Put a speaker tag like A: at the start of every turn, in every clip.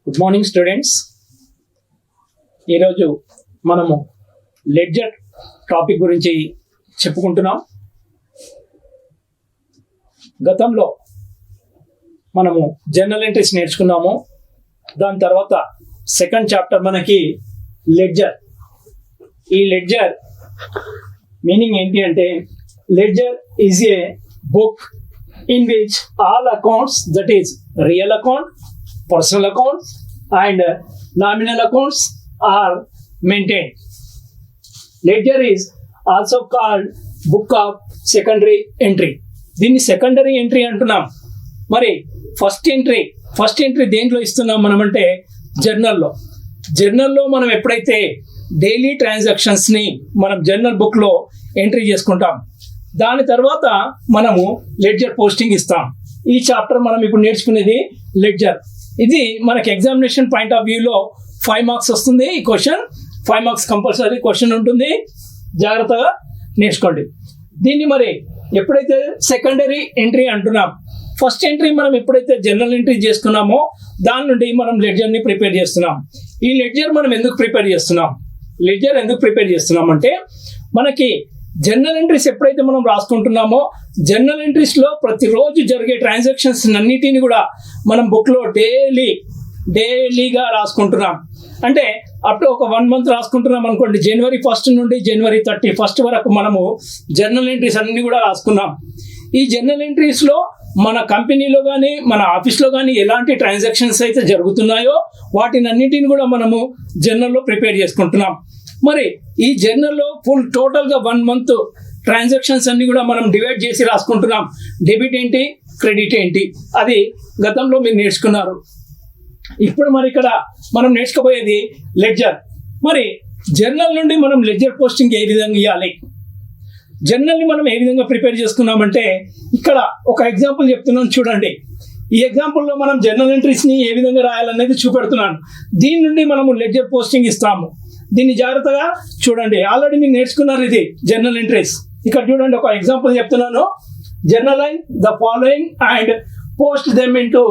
A: Good morning students. ఈరోజు మనము ledger topic గురించి చెప్పుకుంటున్నాం. గతంలో మనము జర్నల్ ఎంట్రీస్ నేర్చుకున్నాము. దాని తర్వాత సెకండ్ చాప్టర్ మనకి లెడ్జర్. ఈ లెడ్జర్ మీనింగ్ ఏంటి అంటే, ledger is a book in which all accounts, that is real account, personal accounts and nominal accounts are maintained. Ledger is also called book of secondary entry. దీన్ని secondary entry అంటున్నాం. మరి first entry దేంట్లో ఇస్తున్నాం మనం అంటే జర్నల్లో మనం ఎప్పుడైతే daily ట్రాన్సాక్షన్స్ని మనం జర్నల్ బుక్లో ఎంట్రీ చేసుకుంటాం, దాని తర్వాత మనము లెడ్జర్ పోస్టింగ్ ఇస్తాం. ఈ చాప్టర్ మనం ఇప్పుడు నేర్చుకునేది లెడ్జర్. ఇది మనకి ఎగ్జామినేషన్ పాయింట్ ఆఫ్ వ్యూలో 5 మార్క్స్ వస్తుంది. ఈ క్వశ్చన్ 5 మార్క్స్ కంపల్సరీ క్వశ్చన్ ఉంటుంది. జాగ్రత్తగా నేర్చుకోండి. దీన్ని మరి ఎప్పుడైతే సెకండరీ ఎంట్రీ అంటున్నాం, ఫస్ట్ ఎంట్రీ మనం ఎప్పుడైతే జర్నల్ ఎంట్రీ చేసుకున్నామో దాని నుండి మనం లెడ్జర్ని ప్రిపేర్ చేస్తున్నాం. ఈ లెడ్జర్ మనం ఎందుకు ప్రిపేర్ చేస్తున్నాం అంటే, మనకి జర్నల్ ఎంట్రీస్ ఎప్పుడైతే మనం రాసుకుంటున్నామో, జర్నల్ ఎంట్రీస్లో ప్రతిరోజు జరిగే ట్రాన్సాక్షన్స్ అన్నిటిని కూడా మనం బుక్లో డైలీగా రాసుకుంటున్నాం. అంటే అప్పుడు ఒక 1 మంత్ రాసుకుంటున్నాం అనుకోండి, January 1st నుండి January 31st వరకు మనము జర్నల్ ఎంట్రీస్ అన్ని కూడా రాసుకున్నాం. ఈ జర్నల్ ఎంట్రీస్లో మన కంపెనీలో కానీ మన ఆఫీస్లో కానీ ఎలాంటి ట్రాన్సాక్షన్స్ అయితే జరుగుతున్నాయో వాటిని అన్నిటిని కూడా మనము జర్నల్లో ప్రిపేర్ చేసుకుంటున్నాం. మరి ఈ జర్నల్లో ఫుల్ టోటల్గా 1 మంత్ ట్రాన్సాక్షన్స్ అన్ని కూడా మనం డివైడ్ చేసి రాసుకుంటున్నాం. డెబిట్ ఏంటి, క్రెడిట్ ఏంటి, అది గతంలో మీరు నేర్చుకున్నారు. ఇప్పుడు మరి ఇక్కడ మనం నేర్చుకోబోయేది లెడ్జర్. మరి జర్నల్ నుండి మనం లెడ్జర్ పోస్టింగ్ ఏ విధంగా ఇవ్వాలి, జర్నల్ని మనం ఏ విధంగా ప్రిపేర్ చేసుకున్నామంటే, ఇక్కడ ఒక ఎగ్జాంపుల్ చెప్తున్నాను చూడండి. ఈ ఎగ్జాంపుల్లో మనం జర్నల్ ఎంట్రీస్ని ఏ విధంగా రాయాలనేది చూపెడుతున్నాను. దీని నుండి మనము లెడ్జర్ పోస్టింగ్ ఇస్తాము. దీన్ని జాగ్రత్తగా చూడండి. ఆల్రెడీ మీరు నేర్చుకున్నారు ఇది జర్నల్ ఎంట్రీస్. ఇక్కడ చూడండి, ఒక ఎగ్జాంపుల్ చెప్తున్నాను. Journalise the following and post them into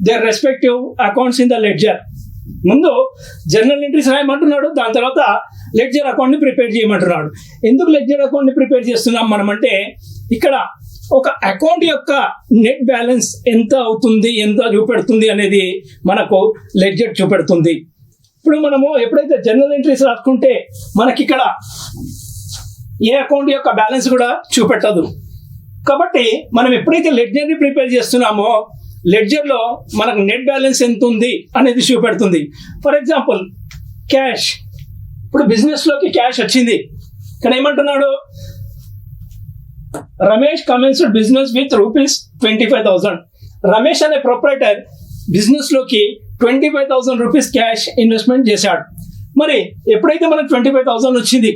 A: their respective accounts in the ledger. ముందు జర్నల్ ఎంట్రీస్ రాయమంటున్నాడు, దాని తర్వాత లెడ్జర్ అకౌంట్ని ప్రిపేర్ చేయమంటున్నాడు. ఎందుకు లెడ్జర్ అకౌంట్ని ప్రిపేర్ చేస్తున్నాం మనం అంటే, ఇక్కడ ఒక అకౌంట్ యొక్క నెట్ బ్యాలెన్స్ ఎంత అవుతుంది, ఎంత చూపెడుతుంది అనేది మనకు లెడ్జర్ చూపెడుతుంది. ఇప్పుడు మనము ఎప్పుడైతే జర్నల్ ఎంట్రీస్ రాసుకుంటే మనకి ఇక్కడ ఏ అకౌంట్ యొక్క బ్యాలెన్స్ కూడా చూపెట్టదు. కాబట్టి మనం ఎప్పుడైతే లెడ్జర్ని ప్రిపేర్ చేస్తున్నామో లెడ్జర్లో మనకు నెట్ బ్యాలెన్స్ ఎంత ఉంది అనేది చూపెడుతుంది. For example cash. ఇప్పుడు బిజినెస్లోకి క్యాష్ వచ్చింది. ఇక్కడ ఏమంటున్నాడు, Ramesh commenced business with ₹25,000. Ramesh అనే ప్రొప్రైటర్ బిజినెస్లోకి ₹25,000 క్యాష్ ఇన్వెస్ట్మెంట్ చేశాడు. మరి ఎప్పుడైతే మనకు 25,000 వచ్చింది,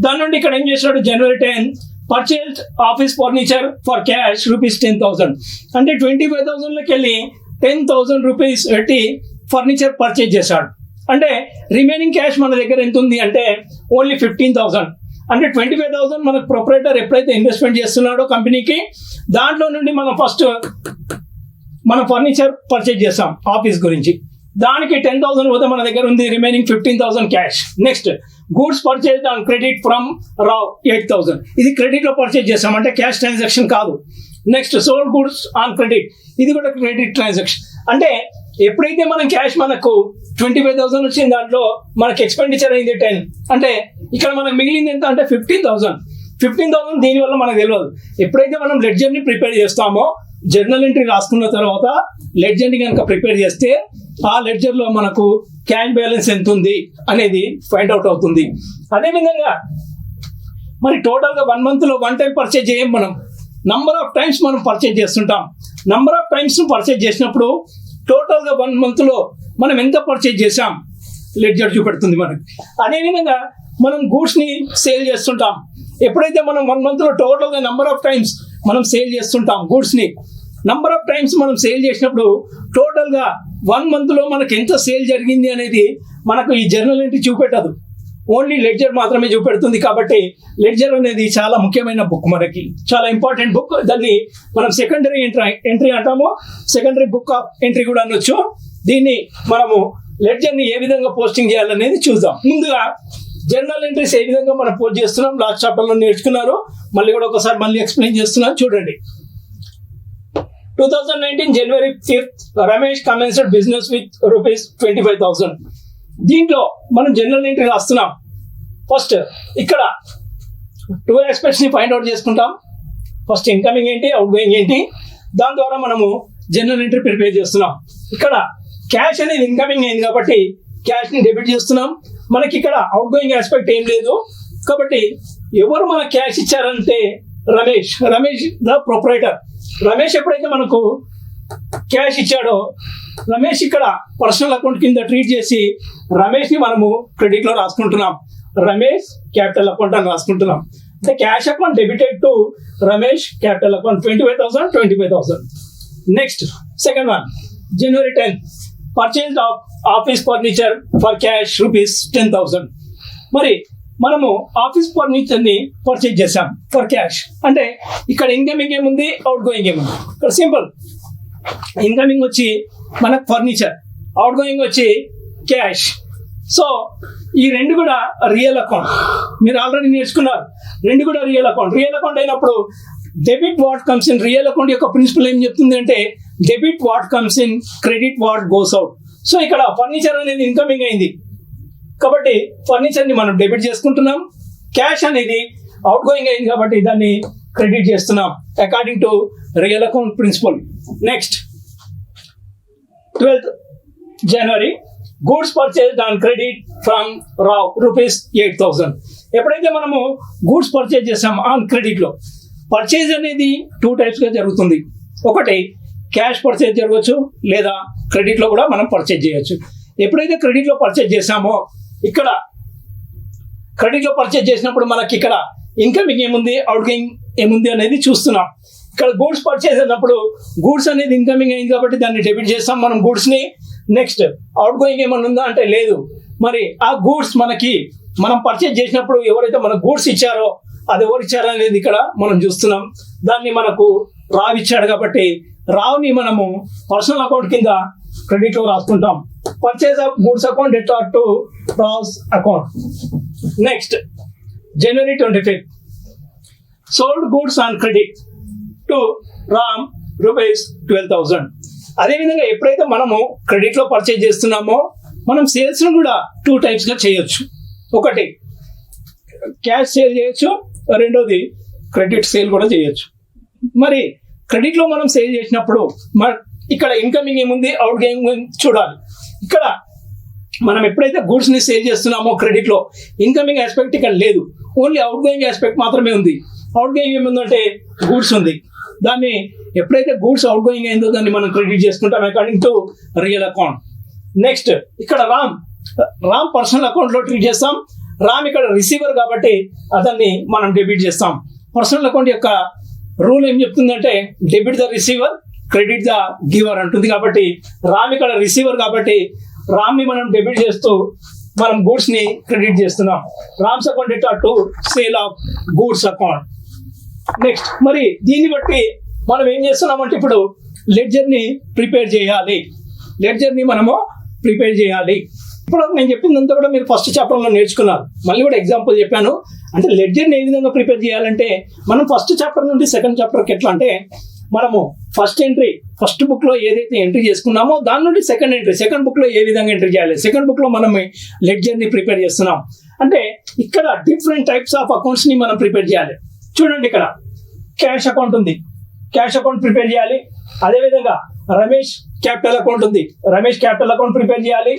A: దాని నుండి ఇక్కడ ఏం చేశాడు, January 10 purchase office furniture for cash ₹10,000. అంటే 25,000లోకి వెళ్ళి ₹10,000 పెట్టి ఫర్నిచర్ పర్చేజ్ చేశాడు. అంటే రిమైనింగ్ క్యాష్ మన దగ్గర ఎంత ఉంది అంటే ఓన్లీ 15,000. అంటే 25,000 మనకు ప్రొప్రైటర్ ఎప్పుడైతే ఇన్వెస్ట్మెంట్ చేస్తున్నాడో కంపెనీకి, దాంట్లో నుండి మనం ఫర్నిచర్ పర్చేజ్ చేస్తాం ఆఫీస్ గురించి. దానికి 10,000 పోతే మన దగ్గర ఉంది remaining 15,000 cash. Next goods purchase on credit from Rao 8,000. ఇది క్రెడిట్లో పర్చేజ్ చేస్తాం, అంటే క్యాష్ ట్రాన్సాక్షన్ కాదు. Next sold goods on credit, ఇది కూడా క్రెడిట్ ట్రాన్సాక్షన్. అంటే ఎప్పుడైతే మనం క్యాష్ మనకు 25,000 వచ్చింది, దాంట్లో మనకి ఎక్స్పెండిచర్ అయింది 10. అంటే ఇక్కడ మనకు మిగిలింది ఎంత అంటే 15,000. దీనివల్ల మనకు తెలియదు. ఎప్పుడైతే మనం లెడ్జర్ని ప్రిపేర్ చేస్తామో, జర్నల్ ఎంట్రీ రాసుకున్న తర్వాత లెడ్జర్ని కనుక ప్రిపేర్ చేస్తే ఆ లెడ్జర్లో మనకు క్యాష్ బ్యాలెన్స్ ఎంత ఉంది అనేది ఫైండ్ అవుట్ అవుతుంది. అదేవిధంగా మరి టోటల్గా 1 మంత్లో 1 టైం పర్చేజ్ చేయం, మనం నంబర్ ఆఫ్ టైమ్స్ మనం పర్చేజ్ చేస్తుంటాం. నంబర్ ఆఫ్ టైమ్స్ పర్చేజ్ చేసినప్పుడు టోటల్గా 1 మంత్లో మనం ఎంత పర్చేజ్ చేసాం లెడ్జర్ చూపెడుతుంది మనకి. అదేవిధంగా మనం గూడ్స్ని సేల్ చేస్తుంటాం. ఎప్పుడైతే మనం 1 మంత్లో టోటల్గా నంబర్ ఆఫ్ టైమ్స్ మనం సేల్ చేస్తుంటాం గూడ్స్ని, నంబర్ ఆఫ్ టైమ్స్ మనం సేల్ చేసినప్పుడు టోటల్గా 1 మంత్లో మనకు ఎంత సేల్ జరిగింది అనేది మనకు ఈ జర్నల్ ఎంట్రీ చూపెట్టదు, ఓన్లీ లెడ్జర్ మాత్రమే చూపెడుతుంది. కాబట్టి లెడ్జర్ అనేది చాలా ముఖ్యమైన బుక్, మనకి చాలా ఇంపార్టెంట్ బుక్. దాన్ని మనం సెకండరీ ఎంట్రీ అంటాము, సెకండరీ బుక్ ఆఫ్ ఎంట్రీ కూడా అనొచ్చు. దీన్ని మనము లెడ్జర్ని ఏ విధంగా పోస్టింగ్ చేయాలనేది చూద్దాం. ముందుగా జర్నల్ ఎంట్రీస్ ఏ విధంగా మనం పోస్ట్ చేస్తున్నాం లాస్ట్ చాప్టర్లో నేర్చుకున్నారు. మళ్ళీ కూడా ఒకసారి మళ్ళీ ఎక్స్ప్లెయిన్ చేస్తున్నాను చూడండి. 2019 January 5th Ramesh commenced business with ₹25,000. దీంట్లో మనం జర్నల్ ఎంట్రీ రాస్తున్నాం. ఫస్ట్ ఇక్కడ 2 ఆస్పెక్ట్స్ని ఫైండ్ అవుట్ చేసుకుంటాం. ఫస్ట్ ఇన్కమింగ్ ఏంటి, అవుట్ గోయింగ్ ఏంటి, దాని ద్వారా మనము జర్నల్ ఎంట్రీ ప్రిపేర్ చేస్తున్నాం. ఇక్కడ క్యాష్ అనేది ఇన్కమింగ్ అయింది కాబట్టి క్యాష్ని డెబిట్ చేస్తున్నాం. మనకి ఇక్కడ అవుట్ గోయింగ్ ఆస్పెక్ట్ ఏం లేదు కాబట్టి ఎవరు మన క్యాష్ ఇచ్చారంటే రమేష్ ద ప్రొపరైటర్. రమేష్ ఎప్పుడైతే మనకు క్యాష్ ఇచ్చాడో రమేష్ ఇక్కడ పర్సనల్ అకౌంట్ కింద ట్రీట్ చేసి రమేష్ని మనము క్రెడిట్లో రాసుకుంటున్నాం. రమేష్ క్యాపిటల్ అకౌంట్ అని రాసుకుంటున్నాం. అంటే cash account debited to Ramesh capital account 25,000. Next second one January 10th purchase of office furniture for cash ₹10,000. మరి మనము ఆఫీస్ ఫర్నిచర్ని పర్చేజ్ చేసాం ఫర్ క్యాష్. అంటే ఇక్కడ ఇన్కమింగ్ ఏముంది, అవుట్ గోయింగ్ ఏముంది. ఇక్కడ సింపుల్, ఇన్కమింగ్ వచ్చి మనకు ఫర్నిచర్, అవుట్ గోయింగ్ వచ్చి క్యాష్. సో ఈ రెండు కూడా రియల్ అకౌంట్, మీరు ఆల్రెడీ నేర్చుకున్నారు. రెండు కూడా రియల్ అకౌంట్ అయినప్పుడు debit what comes in. Real account యొక్క ప్రిన్సిపల్ ఏం చెప్తుంది అంటే debit what comes in, credit what goes out. So ఇక్కడ ఫర్నిచర్ అనేది ఇన్కమింగ్ అయింది కాబట్టి ఫర్నిచర్ని మనం డెబిట్ చేసుకుంటున్నాం. క్యాష్ అనేది అవుట్ గోయింగ్ అయింది కాబట్టి దాన్ని క్రెడిట్ చేస్తున్నాం according to real account principle. Next 12th January goods purchase on credit from Rao ₹8,000. ఎప్పుడైతే మనము గూడ్స్ పర్చేజ్ చేసాం ఆన్ క్రెడిట్లో, పర్చేజ్ అనేది 2 టైప్స్గా జరుగుతుంది. ఒకటి క్యాష్ పర్చేజ్ జరగవచ్చు, లేదా క్రెడిట్లో కూడా మనం పర్చేజ్ చేయొచ్చు. ఎప్పుడైతే క్రెడిట్లో పర్చేజ్ చేసామో ఇక్కడ క్రెడిట్లో పర్చేజ్ చేసినప్పుడు మనకి ఇక్కడ ఇన్కమింగ్ ఏముంది, అవుట్ గోయింగ్ ఏముంది అనేది చూస్తున్నాం. ఇక్కడ గూడ్స్ పర్చేజ్ అయినప్పుడు గూడ్స్ అనేది ఇన్కమింగ్ అయింది కాబట్టి దాన్ని డెబిట్ చేస్తాం మనం గూడ్స్ని. నెక్స్ట్ అవుట్ గోయింగ్ ఏమన్నా ఉందా అంటే లేదు. మరి ఆ గూడ్స్ మనకి మనం పర్చేజ్ చేసినప్పుడు ఎవరైతే మన గూడ్స్ ఇచ్చారో అది ఎవరు ఇచ్చారో అనేది ఇక్కడ మనం చూస్తున్నాం. దాన్ని మనకు రావ్ ఇచ్చాడు కాబట్టి రావ్ని మనము పర్సనల్ అకౌంట్ కింద క్రెడిట్లో రాసుకుంటాం. Purchase of goods account debtor to Rao's account. Next January 25th sold goods on credit to Ram ₹12,000. అదేవిధంగా ఎప్పుడైతే మనము క్రెడిట్లో పర్చేజ్ చేస్తున్నామో మనం సేల్స్ను కూడా 2 టైప్స్గా చేయొచ్చు. ఒకటి క్యాష్ సేల్ చేయొచ్చు, రెండోది క్రెడిట్ సేల్ కూడా చేయొచ్చు. మరి క్రెడిట్లో మనం సేల్ చేసినప్పుడు ఇక్కడ ఇన్కమింగ్ ఏముంది, అవుట్ గోయింగ్ చూడాలి. ఇక్కడ మనం ఎప్పుడైతే గూడ్స్ని సేల్ చేస్తున్నామో క్రెడిట్లో ఇన్కమింగ్ ఆస్పెక్ట్ ఇక్కడ లేదు, ఓన్లీ అవుట్ గోయింగ్ ఆస్పెక్ట్ మాత్రమే ఉంది. అవుట్ గోయింగ్ ఏముందంటే గూడ్స్ ఉంది. దాన్ని ఎప్పుడైతే గూడ్స్ అవుట్ గోయింగ్ అయిందో దాన్ని మనం క్రెడిట్ చేసుకుంటాం according to real account. Next ఇక్కడ రామ్ పర్సనల్ అకౌంట్లో ట్రీట్ చేస్తాం. రామ్ ఇక్కడ రిసీవర్ కాబట్టి అతన్ని మనం డెబిట్ చేస్తాం. పర్సనల్ అకౌంట్ యొక్క రూల్ ఏం చెప్తుందంటే debit the receiver, credit the giver అంటుంది. కాబట్టి రామ్ ఇక్కడ రిసీవర్ కాబట్టి రామ్ని మనం డెబిట్ చేస్తూ మనం గూడ్స్ని క్రెడిట్ చేస్తున్నాం. Rams account డెటా to sale of goods account. Next మరి దీన్ని బట్టి మనం ఏం చేస్తున్నామంటే ఇప్పుడు లెడ్జర్ని ప్రిపేర్ చేయాలి. ఇప్పుడు నేను చెప్పిందంతా కూడా మీరు ఫస్ట్ చాప్టర్లో నేర్చుకున్నారు. మళ్ళీ కూడా ఎగ్జాంపుల్ చెప్పాను. అంటే లెడ్జర్ని ఏ విధంగా ప్రిపేర్ చేయాలంటే మనం ఫస్ట్ చాప్టర్ నుండి సెకండ్ చాప్టర్కి ఎట్లా అంటే మనము ఫస్ట్ బుక్లో ఏదైతే ఎంట్రీ చేసుకున్నామో దాని నుండి సెకండ్ బుక్లో ఏ విధంగా ఎంట్రీ చేయాలి. సెకండ్ బుక్లో మనం లెడ్జర్ని ప్రిపేర్ చేస్తున్నాం. అంటే ఇక్కడ డిఫరెంట్ టైప్స్ ఆఫ్ అకౌంట్స్ని మనం ప్రిపేర్ చేయాలి. చూడండి ఇక్కడ క్యాష్ అకౌంట్ ఉంది, క్యాష్ అకౌంట్ ప్రిపేర్ చేయాలి. అదేవిధంగా రమేష్ క్యాపిటల్ అకౌంట్ ఉంది, రమేష్ క్యాపిటల్ అకౌంట్ ప్రిపేర్ చేయాలి.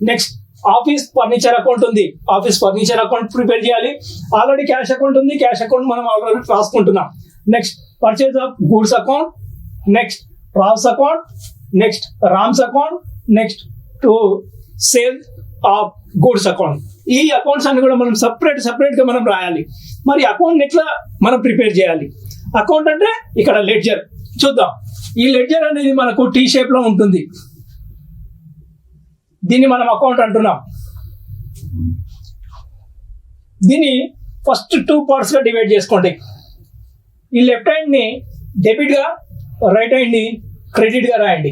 A: నెక్స్ట్ ఆఫీస్ ఫర్నిచర్ అకౌంట్ ఉంది, ఆఫీస్ ఫర్నిచర్ అకౌంట్ ప్రిపేర్ చేయాలి. ఆల్రెడీ క్యాష్ అకౌంట్ ఉంది, క్యాష్ అకౌంట్ మనం ఆల్రెడీ రాసుకుంటున్నాం. Next purchase of goods account, next Rao's account, next Ram's account, next to sale of goods account. ఈ accounts అన్ని కూడా మనం సపరేట్గా మనం రాయాలి. మరి అకౌంట్ ఎట్లా మనం ప్రిపేర్ చేయాలి? అకౌంట్ అంటే ఇక్కడ లెడ్జర్ చూద్దాం. ఈ లెడ్జర్ అనేది మనకు టీ షేప్లో ఉంటుంది. దీన్ని మనం అకౌంట్ అంటున్నాం. దీన్ని ఫస్ట్ 2 పార్ట్స్గా డివైడ్ చేసుకోండి. ఈ లెఫ్ట్ హ్యాండ్ని డెబిట్గా, రైట్ హ్యాండ్ని క్రెడిట్గా రాయండి.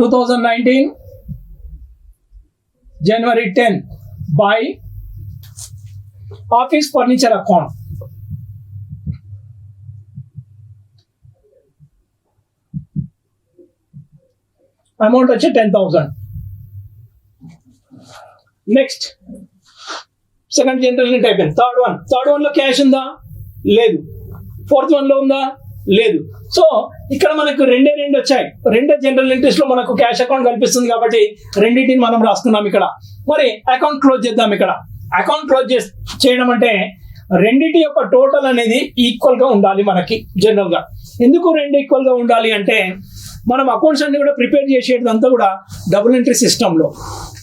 A: 2019 January 10 by office furniture account. Amount వచ్చి 10,000. నెక్స్ట్ సెకండ్ జనరల్ ఎంట్రీ అయిపోయింది. థర్డ్ వన్లో క్యాష్ ఉందా? లేదు. ఫోర్త్ వన్లో ఉందా? లేదు. సో ఇక్కడ మనకు రెండు వచ్చాయి. రెండు జనరల్ ఎంట్రీస్లో మనకు క్యాష్ అకౌంట్ కనిపిస్తుంది కాబట్టి రెండింటిని మనం రాసుకున్నాం ఇక్కడ. మరి అకౌంట్ క్లోజ్ చేద్దాం. ఇక్కడ అకౌంట్ క్లోజ్ చేయడం అంటే రెండింటి యొక్క టోటల్ అనేది ఈక్వల్గా ఉండాలి మనకి జనరల్గా. ఎందుకు రెండు ఈక్వల్గా ఉండాలి అంటే మనం అకౌంట్స్ అన్ని కూడా ప్రిపేర్ చేసేదంతా కూడా డబుల్ ఎంట్రీ సిస్టంలో.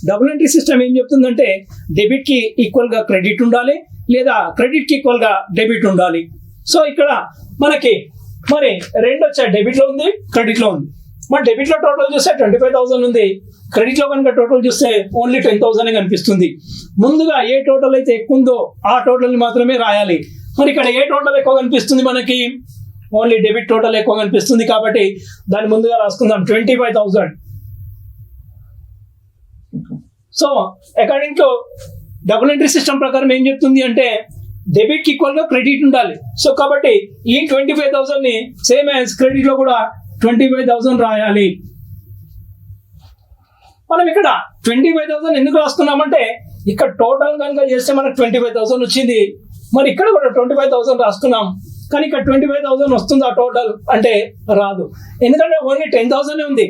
A: డబుల్ ఎంట్రీ సిస్టమ్ ఏం చెప్తుందంటే డెబిట్కి ఈక్వల్గా క్రెడిట్ ఉండాలి, లేదా క్రెడిట్కి ఈక్వల్గా డెబిట్ ఉండాలి. సో ఇక్కడ మనకి మరి రెండు వచ్చాయి, డెబిట్లో ఉంది, క్రెడిట్లో ఉంది. మరి డెబిట్లో టోటల్ చూస్తే 25,000 ఉంది, క్రెడిట్లో కనుక టోటల్ చూస్తే ఓన్లీ 10,000 కనిపిస్తుంది. ముందుగా ఏ టోటల్ అయితే ఎక్కువ ఉందో ఆ టోటల్ని మాత్రమే రాయాలి. మరి ఇక్కడ ఏ టోటల్ ఎక్కువ కనిపిస్తుంది? మనకి ఓన్లీ డెబిట్ టోటల్ ఎక్కువ కనిపిస్తుంది కాబట్టి దాన్ని ముందుగా రాసుకుందాం 25,000. So according to double entry system ప్రకారం ఏం చెప్తుంది అంటే డెబిట్కి ఈక్వల్గా క్రెడిట్ ఉండాలి. సో కాబట్టి ఈ 25,000ని సేమ్ యాజ్ క్రెడిట్లో కూడా 25,000 రాయాలి. మనం ఇక్కడ 25,000 ఎందుకు రాసుకున్నామంటే ఇక్కడ టోటల్ కనుక చేస్తే మనకు 25,000 వచ్చింది. మరి ఇక్కడ కూడా 25,000 రాసుకున్నాం, కానీ ఇక్కడ 25,000 వస్తుందా టోటల్ అంటే రాదు. ఎందుకంటే ఓన్లీ 10,000 ఉంది.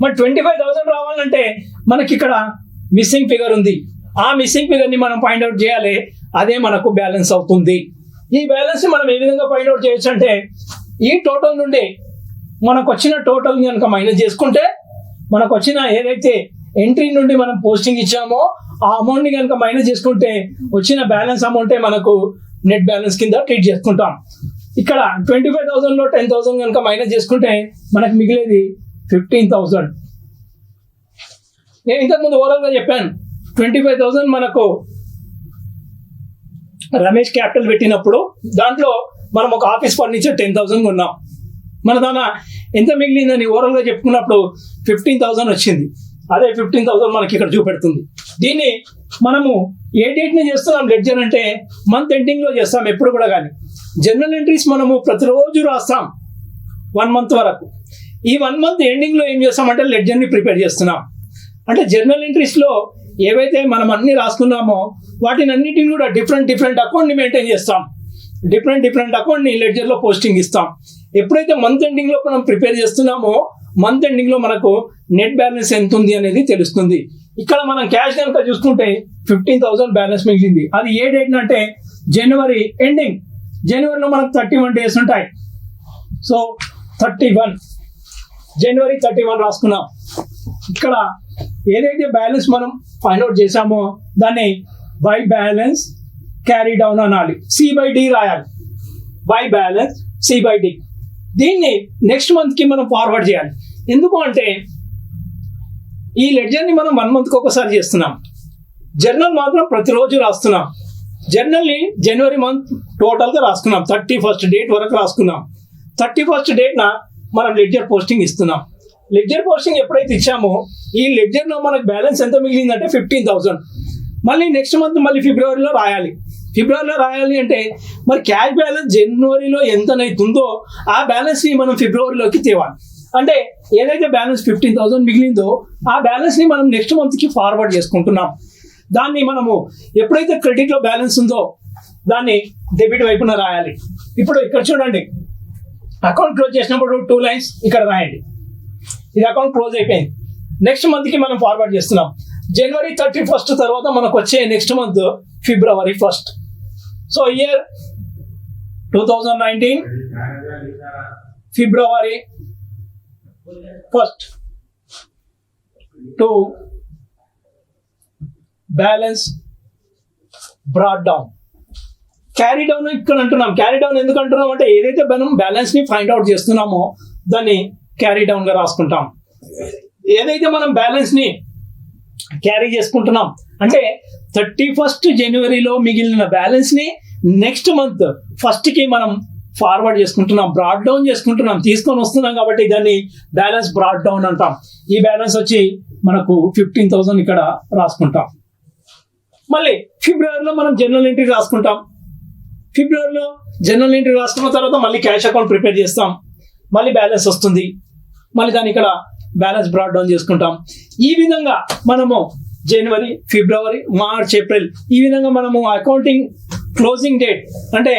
A: మరి 25,000 రావాలంటే మనకి ఇక్కడ మిస్సింగ్ ఫిగర్ ఉంది. ఆ మిస్సింగ్ ఫిగర్ని మనం ఫైండ్ అవుట్ చేయాలి. అదే మనకు బ్యాలెన్స్ అవుతుంది. ఈ బ్యాలెన్స్ని మనం ఏ విధంగా ఫైండ్ అవుట్ చేయొచ్చు అంటే ఈ టోటల్ నుండి మనకు వచ్చిన టోటల్ కనుక మైనస్ చేసుకుంటే మనకు వచ్చిన ఏదైతే ఎంట్రీ నుండి మనం పోస్టింగ్ ఇచ్చామో ఆ అమౌంట్ని కనుక మైనస్ చేసుకుంటే వచ్చిన బ్యాలెన్స్ అమౌంటే మనకు నెట్ బ్యాలెన్స్ కింద ట్రీట్ చేసుకుంటాం. ఇక్కడ 25,000లో 10,000 కనుక మైనస్ చేసుకుంటే మనకు మిగిలేది 15,000. నేను ఇంతకుముందు ఓవరాల్గా చెప్పాను 25,000 మనకు రమేష్ క్యాపిటల్ పెట్టినప్పుడు దాంట్లో మనం ఒక ఆఫీస్ ఫర్నిచర్ 10,000 కొన్నాం. మన దాని ఎంత మిగిలిందని ఓవరాల్గా చెప్పుకున్నప్పుడు 15,000 వచ్చింది. అదే 15,000 మనకి ఇక్కడ చూపెడుతుంది. దీన్ని మనము ఏ డేట్ని చేస్తున్నాం లెడ్జర్ అంటే మంత్ ఎండింగ్లో చేస్తాం ఎప్పుడు కూడా. కానీ జనరల్ ఎంట్రీస్ మనము ప్రతిరోజు రాస్తాం 1 మంత్ వరకు. ఈ 1 మంత్ ఎండింగ్లో ఏం చేస్తామంటే లెడ్జర్ని ప్రిపేర్ చేస్తున్నాం. అంటే జనరల్ ఎంట్రీస్లో ఏవైతే మనం అన్ని రాసుకున్నామో వాటిని అన్నిటిని కూడా డిఫరెంట్ అకౌంట్ని మెయింటైన్ చేస్తాం. డిఫరెంట్ అకౌంట్ని లెడ్జర్లో పోస్టింగ్ ఇస్తాం. ఎప్పుడైతే మంత్ ఎండింగ్లో మనం ప్రిపేర్ చేస్తున్నామో మంత్ ఎండింగ్లో మనకు నెట్ బ్యాలెన్స్ ఎంత ఉంది అనేది తెలుస్తుంది. ఇక్కడ మనం క్యాష్ కనుక చూసుకుంటే 15,000 బ్యాలెన్స్ మిగిలింది. అది ఏ డేట్ అంటే జనవరి ఎండింగ్. జనవరిలో మనకు 31 డేస్ ఉంటాయి. సో 31 జనవరి 31 రాసుకున్నాం. ఇక్కడ ఏదైతే బ్యాలెన్స్ మనం ఫైండ్ అవుట్ చేసామో దాన్ని బై బ్యాలెన్స్ క్యారీ డౌన్ అనాలి. C/D రాయాలి. By balance C/D. దీన్ని నెక్స్ట్ మంత్కి మనం ఫార్వర్డ్ చేయాలి. ఎందుకు అంటే ఈ లెడ్జర్ని మనం 1 మంత్కి ఒకసారి చేస్తున్నాం. జర్నల్ మాత్రం ప్రతిరోజు రాస్తున్నాం. జర్నల్ని జనవరి మంత్ టోటల్గా రాసుకున్నాం. 31st డేట్ వరకు రాసుకున్నాం. 31st డేట్న మనం లెడ్జర్ పోస్టింగ్ ఇస్తున్నాం. లెడ్జర్ పోస్టింగ్ ఎప్పుడైతే ఇచ్చామో ఈ లెడ్జర్లో మనకు బ్యాలెన్స్ ఎంత మిగిలిందంటే 15,000. మళ్ళీ నెక్స్ట్ మంత్ మళ్ళీ ఫిబ్రవరిలో రాయాలి. ఫిబ్రవరిలో రాయాలి అంటే మరి క్యాష్ బ్యాలెన్స్ జనవరిలో ఎంతనైతుందో ఆ బ్యాలెన్స్ని మనం ఫిబ్రవరిలోకి తేవాలి. అంటే ఏదైతే బ్యాలెన్స్ 15,000 మిగిలిందో ఆ బ్యాలెన్స్ని మనం నెక్స్ట్ మంత్కి ఫార్వర్డ్ చేసుకుంటున్నాం. దాన్ని మనము ఎప్పుడైతే క్రెడిట్లో బ్యాలెన్స్ ఉందో దాన్ని డెబిట్ వైపున రాయాలి. ఇప్పుడు ఇక్కడ చూడండి, అకౌంట్ క్లోజ్ చేసినప్పుడు 2 లైన్స్ ఇక్కడ రాయండి. ఇది అకౌంట్ క్లోజ్ అయిపోయింది. నెక్స్ట్ మంత్కి మనం ఫార్వర్డ్ చేస్తున్నాం. జనవరి 31st తర్వాత మనకు వచ్చే next month February 1st. So year 2019 February 1st to balance brought down. Carry down ఇక్కడ అంటున్నాం. క్యారీ డౌన్ ఎందుకు అంటున్నాం అంటే ఏదైతే మనం బ్యాలెన్స్ని ఫైండ్ అవుట్ చేస్తున్నామో దాన్ని క్యారీ డౌన్గా రాసుకుంటాం. ఏదైతే మనం బ్యాలెన్స్ని క్యారీ చేసుకుంటున్నాం అంటే 31st జనవరిలో మిగిలిన బ్యాలెన్స్ని నెక్స్ట్ మంత్ 1st మనం ఫార్వర్డ్ చేసుకుంటున్నాం, బ్రాడ్ డౌన్ చేసుకుంటున్నాం, తీసుకొని వస్తున్నాం కాబట్టి దాన్ని బ్యాలెన్స్ బ్రాడ్ డౌన్ అంటాం. ఈ బ్యాలెన్స్ వచ్చి మనకు 15,000 ఇక్కడ రాసుకుంటాం. మళ్ళీ ఫిబ్రవరిలో మనం జనరల్ ఎంట్రీ రాసుకుంటాం. ఫిబ్రవరిలో జనరల్ ఎంట్రీ రాసుకున్న తర్వాత మళ్ళీ క్యాష్ అకౌంట్ ప్రిపేర్ చేస్తాం, మళ్ళీ బ్యాలెన్స్ వస్తుంది, మళ్ళీ దాన్ని ఇక్కడ బ్యాలెన్స్ బ్రాడ్ డౌన్ చేసుకుంటాం. ఈ విధంగా మనము జనవరి, ఫిబ్రవరి, మార్చ్, ఏప్రిల్ ఈ విధంగా మనము అకౌంటింగ్ క్లోజింగ్ డేట్ అంటే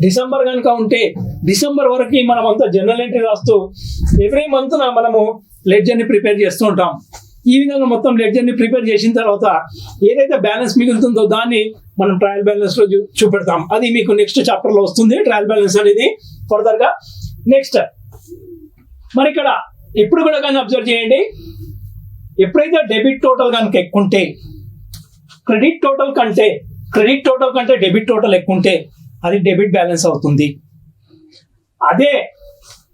A: డిసెంబర్ కనుక ఉంటే డిసెంబర్ వరకు మనం అంతా జనరల్ ఎంట్రీ రాస్తూ ఎవ్రీ మంత్ మనము లెడ్జర్ని ప్రిపేర్ చేస్తూ ఉంటాం. ఈ విధంగా మొత్తం లెడ్జర్ని ప్రిపేర్ చేసిన తర్వాత ఏదైతే బ్యాలెన్స్ మిగులుతుందో దాన్ని మనం ట్రయల్ బ్యాలెన్స్ లో చూపెడతాం. అది మీకు నెక్స్ట్ చాప్టర్ లో వస్తుంది, ట్రయల్ బ్యాలెన్స్ అనేది ఫర్దర్ గా. నెక్స్ట్ మరి ఇక్కడ ఎప్పుడు కూడా కానీ అబ్జర్వ్ చేయండి, ఎప్పుడైతే డెబిట్ టోటల్ కనుక ఎక్కువ ఉంటే క్రెడిట్ టోటల్ కంటే డెబిట్ టోటల్ ఎక్కువ ఉంటే అది డెబిట్ బ్యాలెన్స్ అవుతుంది. అదే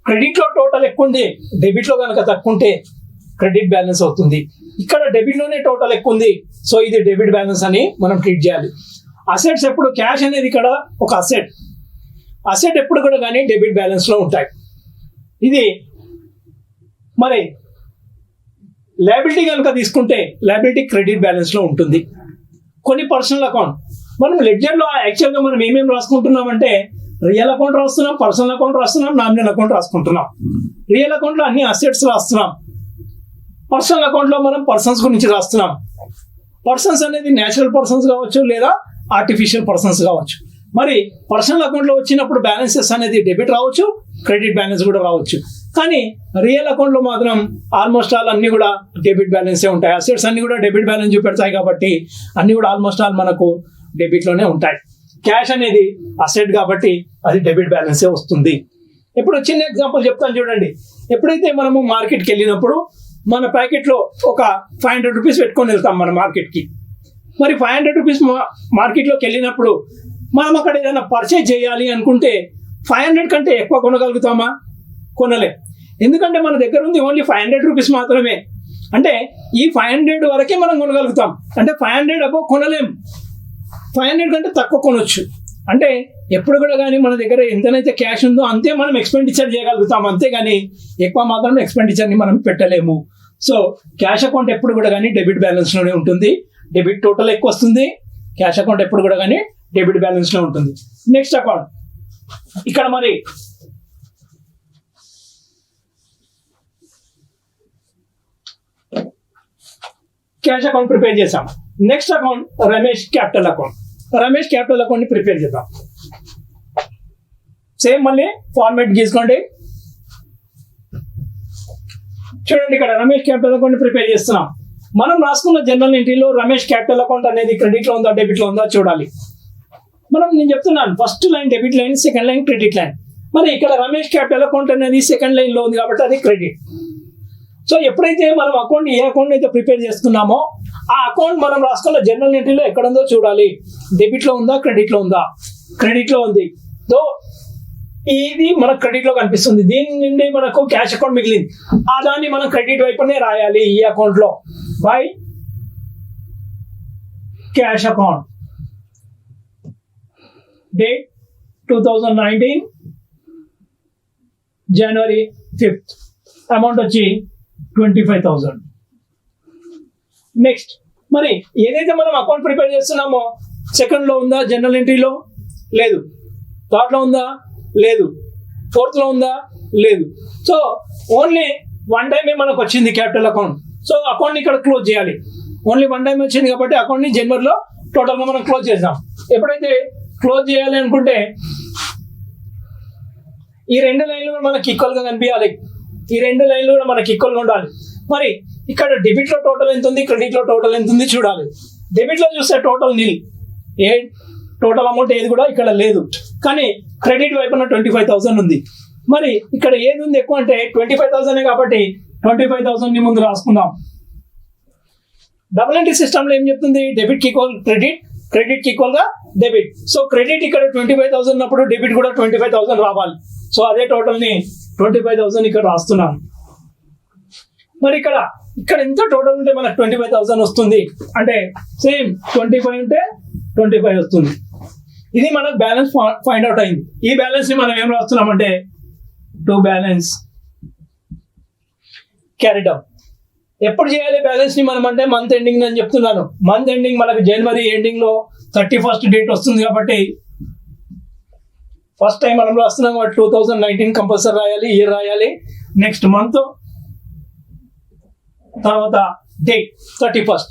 A: క్రెడిట్ లో టోటల్ ఎక్కువ ఉంది, డెబిట్ లో కనుక తక్కువ ఉంటే క్రెడిట్ బ్యాలెన్స్ అవుతుంది. ఇక్కడ డెబిట్ లోనే టోటల్ ఎక్కువ ఉంది, సో ఇది డెబిట్ బ్యాలెన్స్ అని మనం ట్రీట్ చేయాలి. అసెట్స్ ఎప్పుడు క్యాష్ అనేది ఇక్కడ ఒక అసెట్ ఎప్పుడు కూడా కానీ డెబిట్ బ్యాలెన్స్ లో ఉంటాయి. ఇది మరి లయబిలిటీ కనుక తీసుకుంటే లయబిలిటీ క్రెడిట్ బ్యాలెన్స్ లో ఉంటుంది. కొన్ని పర్సనల్ అకౌంట్ మనం లెడ్జర్ లో యాక్చువల్గా మనం ఏమేమి రాసుకుంటున్నామంటే రియల్ అకౌంట్ రాస్తున్నాం, పర్సనల్ అకౌంట్ రాస్తున్నాం, నామినల్ అకౌంట్ రాసుకుంటున్నాం. రియల్ అకౌంట్ లో అన్ని అసెట్స్ రాస్తున్నాం, పర్సనల్ అకౌంట్ లో మనం పర్సన్స్ గురించి రాస్తున్నాం. పర్సన్స్ అనేది నేచురల్ పర్సన్స్ కావచ్చు లేదా ఆర్టిఫిషియల్ పర్సన్స్ కావచ్చు. మరి పర్సనల్ అకౌంట్ లో వచ్చినప్పుడు బ్యాలెన్సెస్ అనేది డెబిట్ రావచ్చు, క్రెడిట్ బ్యాలెన్స్ కూడా రావచ్చు. కానీ రియల్ అకౌంట్ లో మాత్రం ఆల్మోస్ట్ ఆల్ అన్ని కూడా డెబిట్ బ్యాలెన్సే ఉంటాయి. అసెట్స్ అన్ని కూడా డెబిట్ బ్యాలెన్స్ చూపెడతాయి కాబట్టి అన్ని కూడా ఆల్మోస్ట్ ఆల్ మనకు డెబిట్ లోనే ఉంటాయి. క్యాష్ అనేది అసెట్ కాబట్టి అది డెబిట్ బ్యాలెన్సే వస్తుంది. ఇప్పుడు చిన్న ఎగ్జాంపుల్ చెప్తాను చూడండి. ఎప్పుడైతే మనము మార్కెట్కి వెళ్ళినప్పుడు మన ప్యాకెట్లో ఒక 500 రూపీస్ పెట్టుకొని వెళ్తాం మన మార్కెట్కి. మరి 500 రూపీస్ మార్కెట్లోకి వెళ్ళినప్పుడు మనం అక్కడ ఏదైనా పర్చేజ్ చేయాలి అనుకుంటే 500 కంటే ఎక్కువ కొనగలుగుతామా? కొనలేం. ఎందుకంటే మన దగ్గర ఉంది ఓన్లీ 500 రూపీస్ మాత్రమే. అంటే ఈ 500 వరకే మనం కొనగలుగుతాం. అంటే 500 అబోవ్ కొనలేం, 500 కంటే తక్కువ కొనొచ్చు. అంటే ఎప్పుడు కూడా కానీ మన దగ్గర ఎంతనైతే క్యాష్ ఉందో అంతే మనం ఎక్స్పెండిచర్ చేయగలుగుతాం, అంతేగాని ఎక్కువ మాత్రం ఎక్స్పెండిచర్ని మనం పెట్టలేము. సో క్యాష్ అకౌంట్ ఎప్పుడు కూడా కానీ డెబిట్ బ్యాలెన్స్లోనే ఉంటుంది. డెబిట్ టోటల్ ఎక్కువ వస్తుంది, క్యాష్ అకౌంట్ ఎప్పుడు కూడా కానీ డెబిట్ బ్యాలెన్స్లో ఉంటుంది. నెక్స్ట్ అకౌంట్ ఇక్కడ మరి క్యాష్ అకౌంట్ ప్రిపేర్ చేసాం. Next account Ramesh capital account. Ramesh capital అకౌంట్ని ప్రిపేర్ చేద్దాం. సేమ్ మళ్ళీ ఫార్మాట్ గీసుకోండి. చూడండి ఇక్కడ రమేష్ క్యాపిటల్ అకౌంట్ ప్రిపేర్ చేస్తున్నాం. మనం రాసుకున్న జనరల్ ఎంట్రీలో రమేష్ క్యాపిటల్ అకౌంట్ అనేది క్రెడిట్ లో ఉందా డెబిట్ లో ఉందా చూడాలి. నేను చెప్తున్నాను first line debit line, second line credit line. మరి ఇక్కడ రమేష్ క్యాపిటల్ అకౌంట్ అనేది సెకండ్ లైన్ లో ఉంది కాబట్టి అది క్రెడిట్. సో ఎప్పుడైతే మనం అకౌంట్ ఏ అకౌంట్ అయితే ప్రిపేర్ చేస్తున్నామో ఆ అకౌంట్ మనం రాసుకున్న జనరల్ ఎంట్రీలో ఎక్కడ ఉందో చూడాలి. డెబిట్ లో ఉందా క్రెడిట్ లో ఉందా? క్రెడిట్ లో ఉంది. సో ఇది మనకు క్రెడిట్ లో కనిపిస్తుంది. దీని నుండి మనకు క్యాష్ అకౌంట్ మిగిలింది, ఆ దాన్ని మనం క్రెడిట్ వైపునే రాయాలి. ఈ అకౌంట్ లో by cash account date 2019 January 5th, amount వచ్చి 25,000. నెక్స్ట్ మరి ఏదైతే మనం అకౌంట్ ప్రిపేర్ చేస్తున్నామో సెకండ్ లో ఉందా జనరల్ ఎంట్రీలో? లేదు. థర్డ్ లో ఉందా? లేదు. ఫోర్త్ లో ఉందా? లేదు. సో ఓన్లీ వన్ టైమే మనకు వచ్చింది క్యాపిటల్ అకౌంట్. సో అకౌంట్ ఇక్కడ క్లోజ్ చేయాలి. ఓన్లీ వన్ టైం వచ్చింది కాబట్టి అకౌంట్ ని జనవరిలో టోటల్ గా మనం క్లోజ్ చేద్దాం. ఎప్పుడైతే క్లోజ్ చేయాలి అనుకుంటే ఈ రెండు లైన్లు కూడా మనకి ఈక్వల్ గా కనిపించాలి. ఈ రెండు లైన్లు కూడా మనకి ఈక్వల్ గా ఉండాలి. మరి ఇక్కడ డెబిట్ లో టోటల్ ఎంత ఉంది, క్రెడిట్ లో టోటల్ ఎంత ఉంది చూడాలి. డెబిట్ లో చూస్తే total nil, a total amount ఏది కూడా ఇక్కడ లేదు. కానీ క్రెడిట్ వైపున 25,000 ఉంది. మరి ఇక్కడ ఏది ఉంది ఎక్కువ అంటే 25,000 కాబట్టి 25,000 ని ముందు రాసుకుందాం. డబుల్ ఎంట్రీ సిస్టమ్ లో ఏం చెప్తుంది? డెబిట్ కి ఈక్వల్ క్రెడిట్, క్రెడిట్ కి ఈక్వల్ గా డెబిట్. సో క్రెడిట్ ఇక్కడ 25,000 ఉన్నప్పుడు డెబిట్ కూడా 25,000 రావాలి. సో అదే టోటల్ ని 25,000 ఇక్కడ రాస్తున్నాను. మరి ఇక్కడ ఎంత టోటల్ ఉంటే మనకు 25,000 వస్తుంది అంటే సేమ్ 25 ఉంటే 25 వస్తుంది. ఇది మనకు బ్యాలెన్స్ ఫైండ్ అవుట్ అయింది. ఈ బ్యాలెన్స్ ని మనం ఏం రాస్తున్నామంటే టు బ్యాలెన్స్ క్యారీడ్ అవుట్. ఎప్పుడు చేయాలి బ్యాలెన్స్ ని మనం అంటే మంత్ ఎండింగ్ అని చెప్తున్నాను. మంత్ ఎండింగ్ మనకు జనవరి ఎండింగ్ లో 31st డేట్ వస్తుంది కాబట్టి ఫస్ట్ టైం మనం రాస్తున్నాం కాబట్టి 2019 కంపల్సరీ రాయాలి, ఇయర్ రాయాలి, నెక్స్ట్ మంత్, తర్వాత డేట్ 31st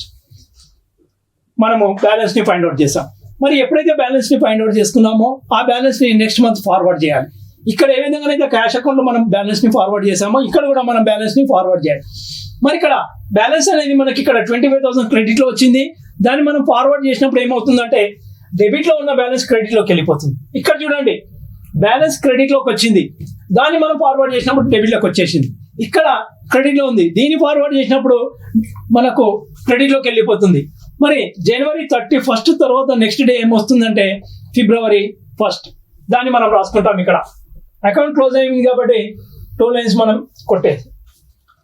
A: మనము బ్యాలెన్స్ ని ఫైండ్ అవుట్ చేసాం. మరి ఎప్పుడైతే బ్యాలెన్స్ ని ఫైండ్ అవుట్ చేసుకున్నామో ఆ బ్యాలెన్స్ ని నెక్స్ట్ మంత్ ఫార్వర్డ్ చేయాలి. ఇక్కడ ఏ విధంగా అయితే క్యాష్ అకౌంట్ లో మనం బ్యాలెన్స్ ని ఫార్వర్డ్ చేసామో ఇక్కడ కూడా మనం బ్యాలెన్స్ ని ఫార్వర్డ్ చేయాలి. మరి ఇక్కడ బ్యాలెన్స్ అనేది మనకి ఇక్కడ 25,000 క్రెడిట్ లో వచ్చింది. దాన్ని మనం ఫార్వర్డ్ చేసినప్పుడు ఏమవుతుందంటే డెబిట్ లో ఉన్న బ్యాలెన్స్ క్రెడిట్ లోకి వెళ్ళిపోతుంది. ఇక్కడ చూడండి బ్యాలెన్స్ క్రెడిట్ లోకి వచ్చింది, దాన్ని మనం ఫార్వర్డ్ చేసినప్పుడు డెబిట్ లోకి వచ్చేసింది. ఇక్కడ క్రెడిట్ లో ఉంది, దీన్ని ఫార్వర్డ్ చేసినప్పుడు మనకు క్రెడిట్ లోకి వెళ్ళిపోతుంది. మరి జనవరి 31st తర్వాత నెక్స్ట్ డే ఏమొస్తుందంటే February 1st దాన్ని మనం రాసుకుంటాం. ఇక్కడ అకౌంట్ క్లోజ్ అయింది కాబట్టి 2 లైన్స్ మనం కొట్టేది.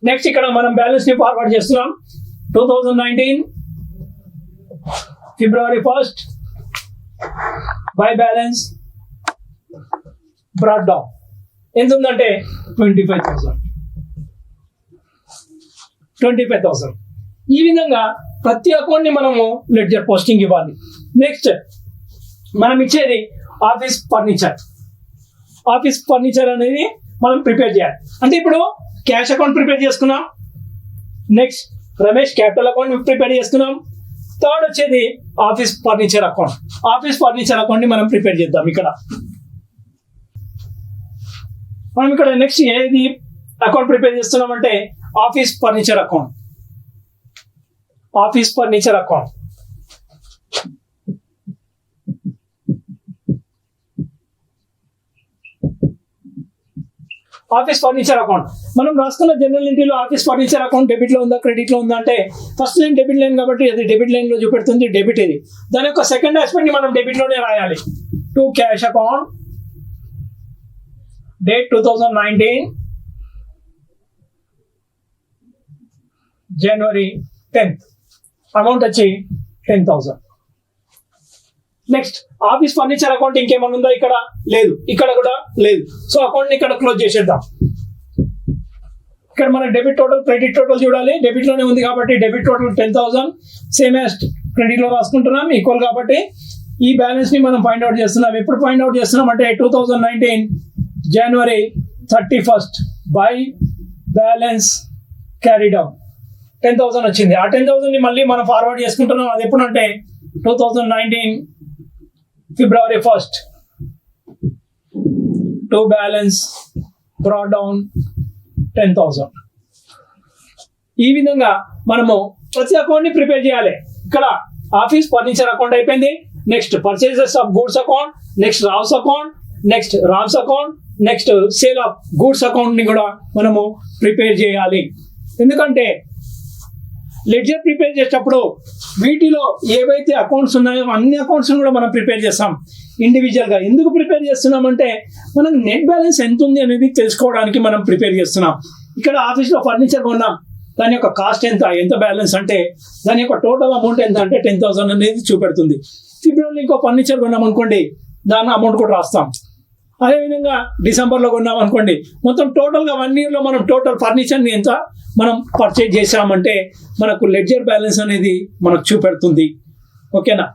A: నెక్స్ట్ ఇక్కడ మనం బ్యాలెన్స్ ని ఫార్వర్డ్ చేస్తున్నాం. 2019 February 1st by balance brought down ఎంత ఉందంటే 25,000. ఈ విధంగా ప్రతి అకౌంట్ ని మనము లెడ్జర్ పోస్టింగ్ ఇవ్వాలి. నెక్స్ట్ మనం ఇచ్చేది ఆఫీస్ ఫర్నిచర్ అనేది మనం ప్రిపేర్ చేయాలి. అంటే ఇప్పుడు క్యాష్ అకౌంట్ ప్రిపేర్ చేసుకున్నాం, next Ramesh capital account prepare చేసుకున్నాం, థర్డ్ వచ్చేది ఆఫీస్ ఫర్నిచర్ అకౌంట్ ని మనం ప్రిపేర్ చేద్దాం. ఇక్కడ మనం ఇక్కడ నెక్స్ట్ ఏది అకౌంట్ ప్రిపేర్ చేస్తున్నామంటే office furniture account. Office furniture account మనం రాసుకున్న జనరల్ ఎంట్రీలో ఆఫీస్ ఫర్నిచర్ అకౌంట్ డెబిట్ లో ఉందా క్రెడిట్ లో ఉందా అంటే ఫస్ట్ లైన్ డెబిట్ లైన్ కాబట్టి అది డెబిట్ లైన్ లో చూపెడుతుంది, డెబిట్ ఇది. దాని యొక్క సెకండ్ ఆస్పెక్ట్ ని మనం డెబిట్ లోనే రాయాలి. To cash account date 2019 January 10th amount వచ్చి 10,000. నెక్స్ట్ ఆఫీస్ ఫర్నిచర్ అకౌంట్ ఇంకేమైనా ఉందా? ఇక్కడ లేదు, ఇక్కడ కూడా లేదు. సో అకౌంట్ ని ఇక్కడ క్లోజ్ చేసేద్దాం. ఇక్కడ మన డెబిట్ టోటల్ క్రెడిట్ టోటల్ చూడాలి. డెబిట్ లోనే ఉంది కాబట్టి debit total 10,000 same as credit లో రాసుకుంటున్నాం ఈక్వల్ కాబట్టి ఈ బ్యాలెన్స్ ని మనం ఫైండ్ అవుట్ చేస్తున్నాం. ఎప్పుడు ఫైండ్ అవుట్ చేస్తున్నాం అంటే 2019 January 31st by balance carried out 10,000 వచ్చింది. ఆ 10,000 ని మళ్ళీ మనం ఫార్వర్డ్ చేసుకుంటున్నాం. అది ఎప్పుడు అంటే 2019 February 1st to balance brought down 10,000. ఈ విధంగా మనము ప్రతి అకౌంట్ ని ప్రిపేర్ చేయాలి. ఇక్కడ ఆఫీస్ ఫర్నిచర్ అకౌంట్ అయిపోయింది. Next purchases of goods account, next Rao's account, next Ram's account, next sale of goods account ని కూడా మనము ప్రిపేర్ చేయాలి. ఎందుకంటే లెడ్జర్ ప్రిపేర్ చేసేటప్పుడు వీటిలో ఏవైతే అకౌంట్స్ ఉన్నాయో అన్ని అకౌంట్స్ కూడా మనం ప్రిపేర్ చేస్తాం ఇండివిజువల్ గా. ఎందుకు ప్రిపేర్ చేస్తున్నామంటే మనకు నెట్ బ్యాలెన్స్ ఎంత ఉంది అనేది తెలుసుకోవడానికి మనం ప్రిపేర్ చేస్తున్నాం. ఇక్కడ ఆఫీస్ లో ఫర్నిచర్ కొన్నాం, దాని యొక్క కాస్ట్ ఎంత బ్యాలెన్స్ అంటే దాని యొక్క టోటల్ అమౌంట్ ఎంత అంటే 10,000 అనేది చూపెడుతుంది. ఫిబ్రవరిలో ఇంకో ఫర్నిచర్ కొన్నాం అనుకోండి, దాని అమౌంట్ కూడా రాస్తాం. అదేవిధంగా డిసెంబర్లో కొన్నాం అనుకోండి, మొత్తం టోటల్గా 1 year లో మనం టోటల్ ఫర్నిచర్ని ఎంత మనం పర్చేజ్ చేసామంటే మనకు లెడ్జర్ బ్యాలెన్స్ అనేది మనకు చూపెడుతుంది. ఓకేనా?